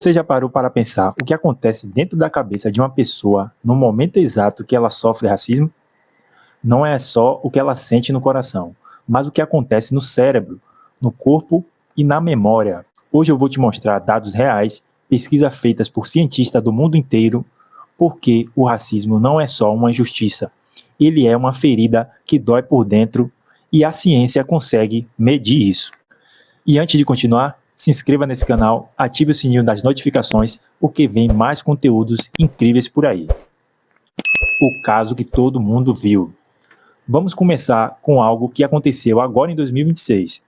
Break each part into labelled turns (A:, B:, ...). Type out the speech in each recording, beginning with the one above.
A: Você já parou para pensar o que acontece dentro da cabeça de uma pessoa no momento exato que ela sofre racismo? Não é só o que ela sente no coração, mas o que acontece no cérebro, no corpo e na memória. Hoje eu vou te mostrar dados reais, pesquisas feitas por cientistas do mundo inteiro, porque o racismo não é só uma injustiça, ele é uma ferida que dói por dentro e a ciência consegue medir isso. E antes de continuar, se inscreva nesse canal, ative o sininho das notificações, porque vem mais conteúdos incríveis por aí. O caso que todo mundo viu. Vamos começar com algo que aconteceu agora em 2026.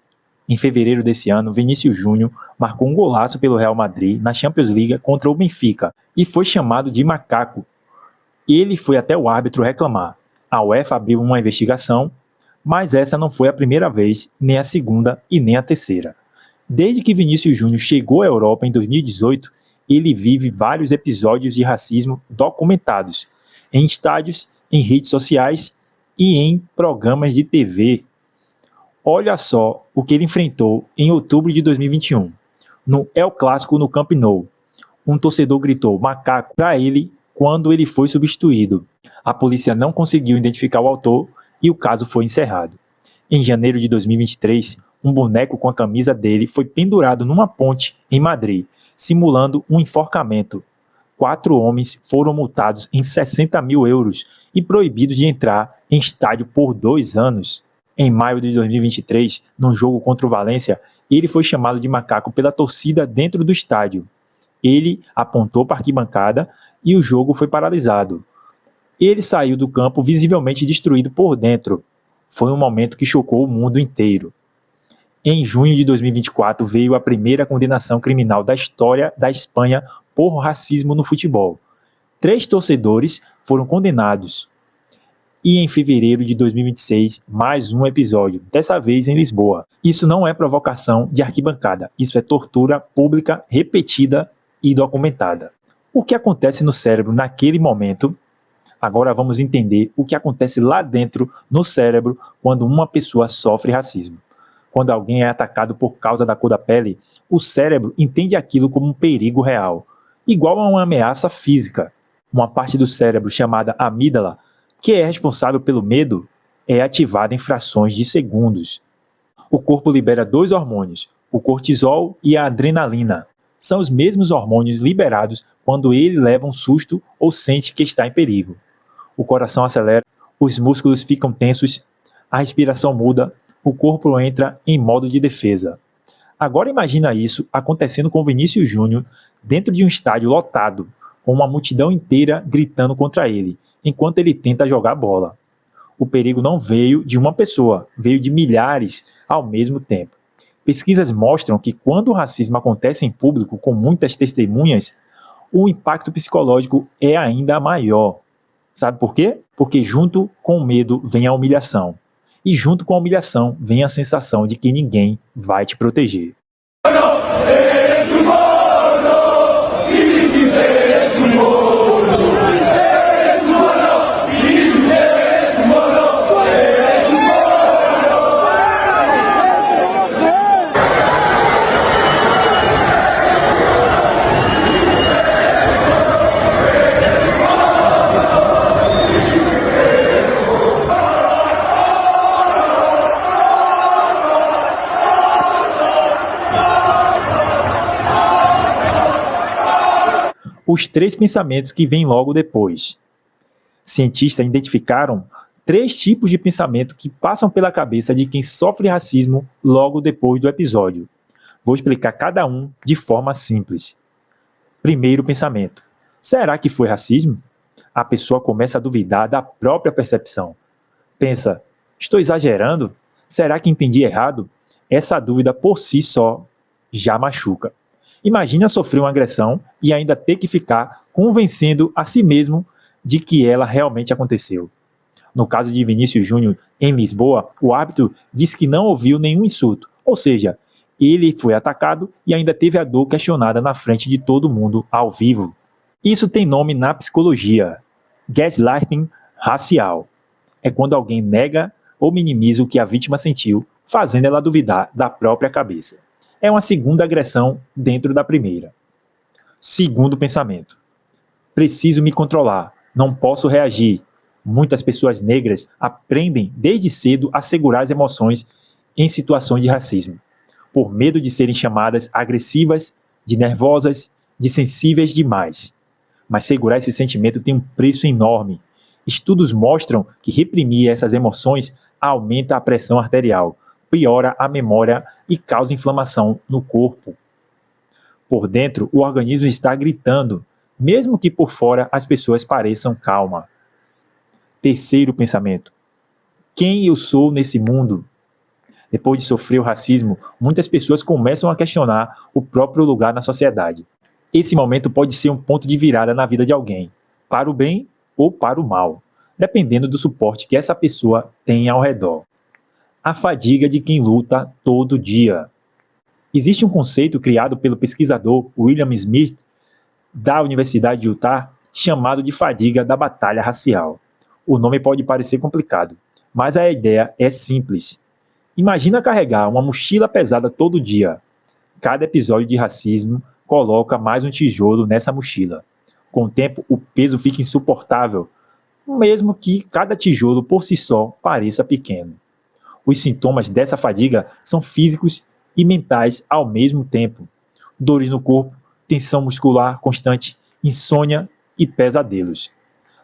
A: Em fevereiro desse ano, Vinícius Júnior marcou um golaço pelo Real Madrid na Champions League contra o Benfica e foi chamado de macaco. Ele foi até o árbitro reclamar. A UEFA abriu uma investigação, mas essa não foi a primeira vez, nem a segunda e nem a terceira. Desde que Vinícius Júnior chegou à Europa em 2018, ele vive vários episódios de racismo documentados, em estádios, em redes sociais e em programas de TV. Olha só o que ele enfrentou em outubro de 2021, no El Clássico no Camp Nou. Um torcedor gritou "macaco" para ele quando ele foi substituído. A polícia não conseguiu identificar o autor e o caso foi encerrado. Em janeiro de 2023, um boneco com a camisa dele foi pendurado numa ponte em Madrid, simulando um enforcamento. 4 homens foram multados em 60 mil euros e proibidos de entrar em estádio por 2 anos. Em maio de 2023, num jogo contra o Valência, ele foi chamado de macaco pela torcida dentro do estádio. Ele apontou para a arquibancada e o jogo foi paralisado. Ele saiu do campo visivelmente destruído por dentro. Foi um momento que chocou o mundo inteiro. Em junho de 2024 veio a primeira condenação criminal da história da Espanha por racismo no futebol. 3 torcedores foram condenados. E em fevereiro de 2026, mais um episódio, dessa vez em Lisboa. Isso não é provocação de arquibancada, isso é tortura pública repetida e documentada. O que acontece no cérebro naquele momento? Agora vamos entender o que acontece lá dentro no cérebro quando uma pessoa sofre racismo. Quando alguém é atacado por causa da cor da pele, o cérebro entende aquilo como um perigo real, igual a uma ameaça física. Uma parte do cérebro chamada amígdala, que é responsável pelo medo, é ativada em frações de segundos. O corpo libera 2 hormônios, o cortisol e a adrenalina. São os mesmos hormônios liberados quando ele leva um susto ou sente que está em perigo. O coração acelera, os músculos ficam tensos, a respiração muda, o corpo entra em modo de defesa. Agora imagina isso acontecendo com Vinícius Júnior dentro de um estádio lotado, com uma multidão inteira gritando contra ele, enquanto ele tenta jogar bola. O perigo não veio de uma pessoa, veio de milhares ao mesmo tempo. Pesquisas mostram que quando o racismo acontece em público com muitas testemunhas, o impacto psicológico é ainda maior. Sabe por quê? Porque junto com o medo vem a humilhação. E junto com a humilhação vem a sensação de que ninguém vai te proteger. Os 3 pensamentos que vêm logo depois. Cientistas identificaram 3 tipos de pensamento que passam pela cabeça de quem sofre racismo logo depois do episódio. Vou explicar cada um de forma simples. Primeiro pensamento: será que foi racismo? A pessoa começa a duvidar da própria percepção. Pensa: estou exagerando? Será que entendi errado? Essa dúvida por si só já machuca. Imagina sofrer uma agressão e ainda ter que ficar convencendo a si mesmo de que ela realmente aconteceu. No caso de Vinícius Júnior, em Lisboa, o árbitro disse que não ouviu nenhum insulto, ou seja, ele foi atacado e ainda teve a dor questionada na frente de todo mundo ao vivo. Isso tem nome na psicologia: gaslighting racial. É quando alguém nega ou minimiza o que a vítima sentiu, fazendo ela duvidar da própria cabeça. É uma segunda agressão dentro da primeira. Segundo pensamento: preciso me controlar, não posso reagir. Muitas pessoas negras aprendem desde cedo a segurar as emoções em situações de racismo, por medo de serem chamadas agressivas, de nervosas, de sensíveis demais. Mas segurar esse sentimento tem um preço enorme. Estudos mostram que reprimir essas emoções aumenta a pressão arterial, piora a memória e causa inflamação no corpo. Por dentro, o organismo está gritando, mesmo que por fora as pessoas pareçam calmas. Terceiro pensamento: quem eu sou nesse mundo? Depois de sofrer o racismo, muitas pessoas começam a questionar o próprio lugar na sociedade. Esse momento pode ser um ponto de virada na vida de alguém, para o bem ou para o mal, dependendo do suporte que essa pessoa tem ao redor. A fadiga de quem luta todo dia. Existe um conceito criado pelo pesquisador William Smith, da Universidade de Utah, chamado de fadiga da batalha racial. O nome pode parecer complicado, mas a ideia é simples. Imagina carregar uma mochila pesada todo dia. Cada episódio de racismo coloca mais um tijolo nessa mochila. Com o tempo, o peso fica insuportável, mesmo que cada tijolo por si só pareça pequeno. Os sintomas dessa fadiga são físicos e mentais ao mesmo tempo. Dores no corpo, tensão muscular constante, insônia e pesadelos.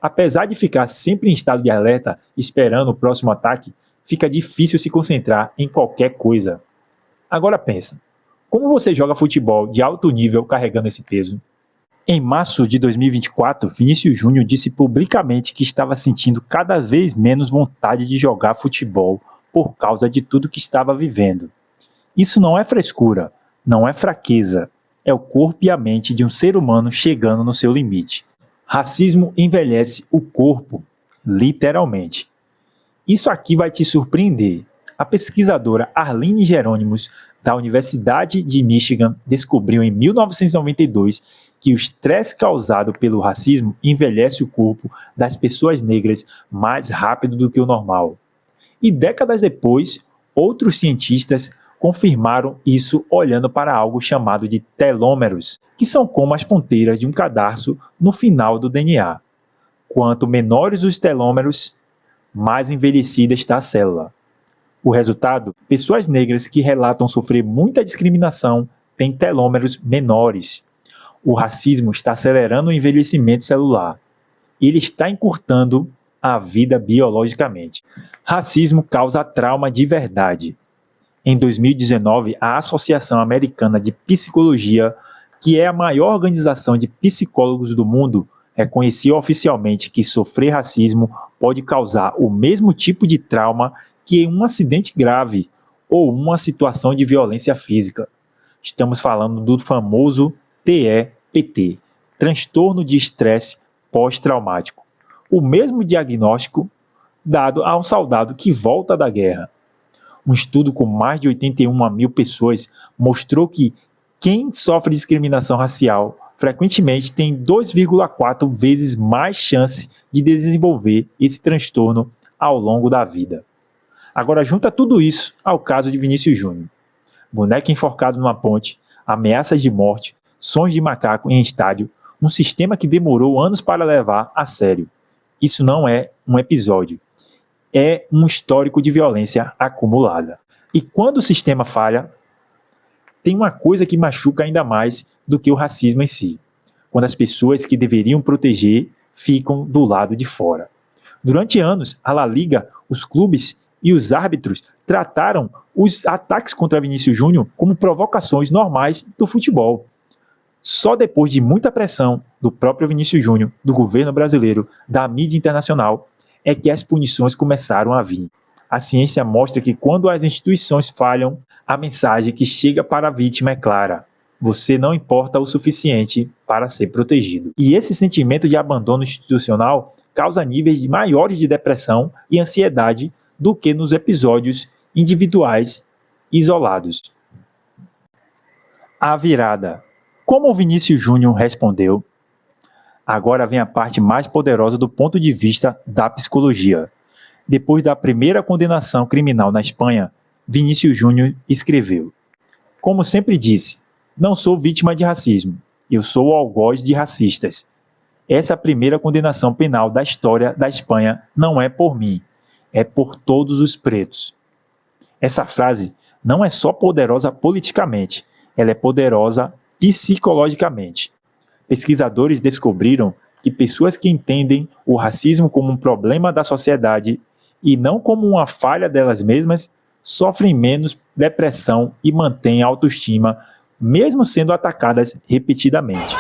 A: Apesar de ficar sempre em estado de alerta, esperando o próximo ataque, fica difícil se concentrar em qualquer coisa. Agora pensa, como você joga futebol de alto nível carregando esse peso? Em março de 2024, Vinícius Júnior disse publicamente que estava sentindo cada vez menos vontade de jogar futebol por causa de tudo que estava vivendo. Isso não é frescura, não é fraqueza, é o corpo e a mente de um ser humano chegando no seu limite. Racismo envelhece o corpo, literalmente. Isso aqui vai te surpreender. A pesquisadora Arline Jerônimos, da Universidade de Michigan, descobriu em 1992 que o estresse causado pelo racismo envelhece o corpo das pessoas negras mais rápido do que o normal. E décadas depois, outros cientistas confirmaram isso olhando para algo chamado de telômeros, que são como as ponteiras de um cadarço no final do DNA. Quanto menores os telômeros, mais envelhecida está a célula. O resultado? Pessoas negras que relatam sofrer muita discriminação têm telômeros menores. O racismo está acelerando o envelhecimento celular. Ele está encurtando a vida biologicamente. Racismo causa trauma de verdade. Em 2019, a Associação Americana de Psicologia, que é a maior organização de psicólogos do mundo, reconheceu oficialmente que sofrer racismo pode causar o mesmo tipo de trauma que um acidente grave ou uma situação de violência física. Estamos falando do famoso TEPT, transtorno de estresse pós-traumático. O mesmo diagnóstico dado a um soldado que volta da guerra. Um estudo com mais de 81 mil pessoas mostrou que quem sofre discriminação racial frequentemente tem 2,4 vezes mais chance de desenvolver esse transtorno ao longo da vida. Agora junta tudo isso ao caso de Vinícius Júnior. Boneco enforcado numa ponte, ameaças de morte, sons de macaco em estádio, um sistema que demorou anos para levar a sério. Isso não é um episódio. É um histórico de violência acumulada. E quando o sistema falha, tem uma coisa que machuca ainda mais do que o racismo em si. Quando as pessoas que deveriam proteger ficam do lado de fora. Durante anos, a La Liga, os clubes e os árbitros trataram os ataques contra Vinícius Júnior como provocações normais do futebol. Só depois de muita pressão do próprio Vinícius Júnior, do governo brasileiro, da mídia internacional, é que as punições começaram a vir. A ciência mostra que quando as instituições falham, a mensagem que chega para a vítima é clara: você não importa o suficiente para ser protegido. E esse sentimento de abandono institucional causa níveis maiores de depressão e ansiedade do que nos episódios individuais isolados. A virada. Como o Vinícius Júnior respondeu? Agora vem a parte mais poderosa do ponto de vista da psicologia. Depois da primeira condenação criminal na Espanha, Vinícius Júnior escreveu: como sempre disse, não sou vítima de racismo. Eu sou o algoz de racistas. Essa primeira condenação penal da história da Espanha não é por mim, é por todos os pretos. Essa frase não é só poderosa politicamente, ela é poderosa psicologicamente. Pesquisadores descobriram que pessoas que entendem o racismo como um problema da sociedade e não como uma falha delas mesmas, sofrem menos depressão e mantêm a autoestima, mesmo sendo atacadas repetidamente.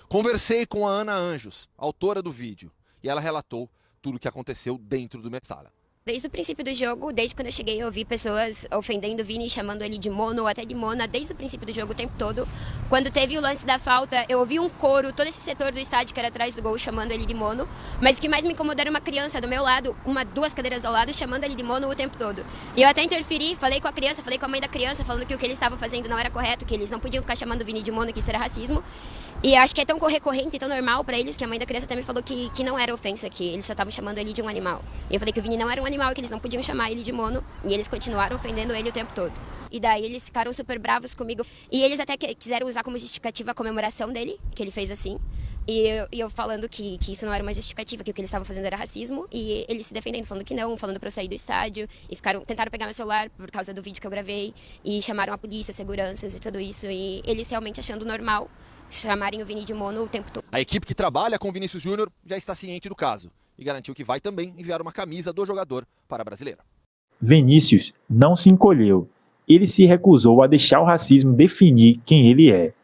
B: Conversei com a Ana Anjos, autora do vídeo, e ela relatou tudo o que aconteceu dentro do Metsala.
C: Desde o princípio do jogo, desde quando eu cheguei, eu vi pessoas ofendendo o Vini, chamando ele de mono ou até de mona, desde o princípio do jogo o tempo todo. Quando teve o lance da falta, eu ouvi um coro, todo esse setor do estádio que era atrás do gol, chamando ele de mono. Mas o que mais me incomodou era uma criança do meu lado, duas cadeiras ao lado, chamando ele de mono o tempo todo. E eu até interferi, falei com a criança, falei com a mãe da criança, falando que o que eles estavam fazendo não era correto, que eles não podiam ficar chamando o Vini de mono, que isso era racismo. E acho que é tão recorrente e tão normal pra eles que a mãe da criança até me falou que não era ofensa, que eles só estavam chamando ele de um animal. E eu falei que o Vini não era um animal, que eles não podiam chamar ele de mono, e eles continuaram ofendendo ele o tempo todo. E daí eles ficaram super bravos comigo, e eles até quiseram usar como justificativa a comemoração dele, que ele fez assim. E eu falando que isso não era uma justificativa, que o que eles estavam fazendo era racismo, e eles se defendendo, falando que não, falando pra eu sair do estádio, e tentaram pegar meu celular por causa do vídeo que eu gravei, e chamaram a polícia, seguranças e tudo isso, e eles realmente achando normal chamarem o Vini de mono o tempo todo.
B: A equipe que trabalha com o Vinícius Júnior já está ciente do caso e garantiu que vai também enviar uma camisa do jogador para a brasileira.
A: Vinícius não se encolheu. Ele se recusou a deixar o racismo definir quem ele é.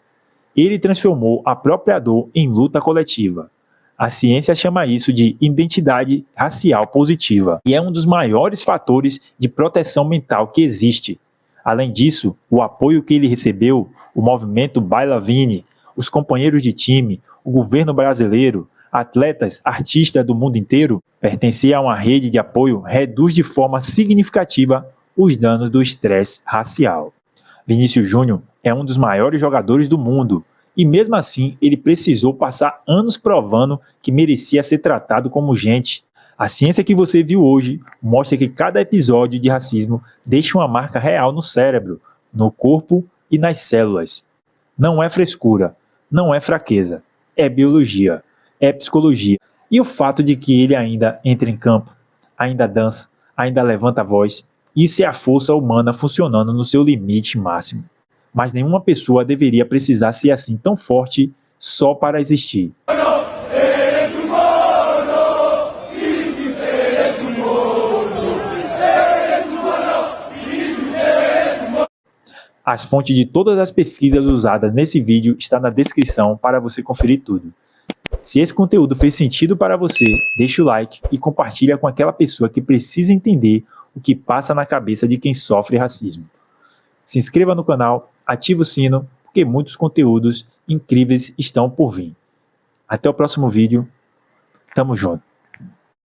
A: Ele transformou a própria dor em luta coletiva. A ciência chama isso de identidade racial positiva e é um dos maiores fatores de proteção mental que existe. Além disso, o apoio que ele recebeu, o movimento Baila Vini, os companheiros de time, o governo brasileiro, atletas, artistas do mundo inteiro, pertencer a uma rede de apoio reduz de forma significativa os danos do estresse racial. Vinícius Júnior é um dos maiores jogadores do mundo e mesmo assim ele precisou passar anos provando que merecia ser tratado como gente. A ciência que você viu hoje mostra que cada episódio de racismo deixa uma marca real no cérebro, no corpo e nas células. Não é frescura. Não é fraqueza, é biologia, é psicologia. E o fato de que ele ainda entra em campo, ainda dança, ainda levanta a voz, isso é a força humana funcionando no seu limite máximo. Mas nenhuma pessoa deveria precisar ser assim tão forte só para existir. As fontes de todas as pesquisas usadas nesse vídeo estão na descrição para você conferir tudo. Se esse conteúdo fez sentido para você, deixa o like e compartilha com aquela pessoa que precisa entender o que passa na cabeça de quem sofre racismo. Se inscreva no canal, ative o sino, porque muitos conteúdos incríveis estão por vir. Até o próximo vídeo. Tamo junto.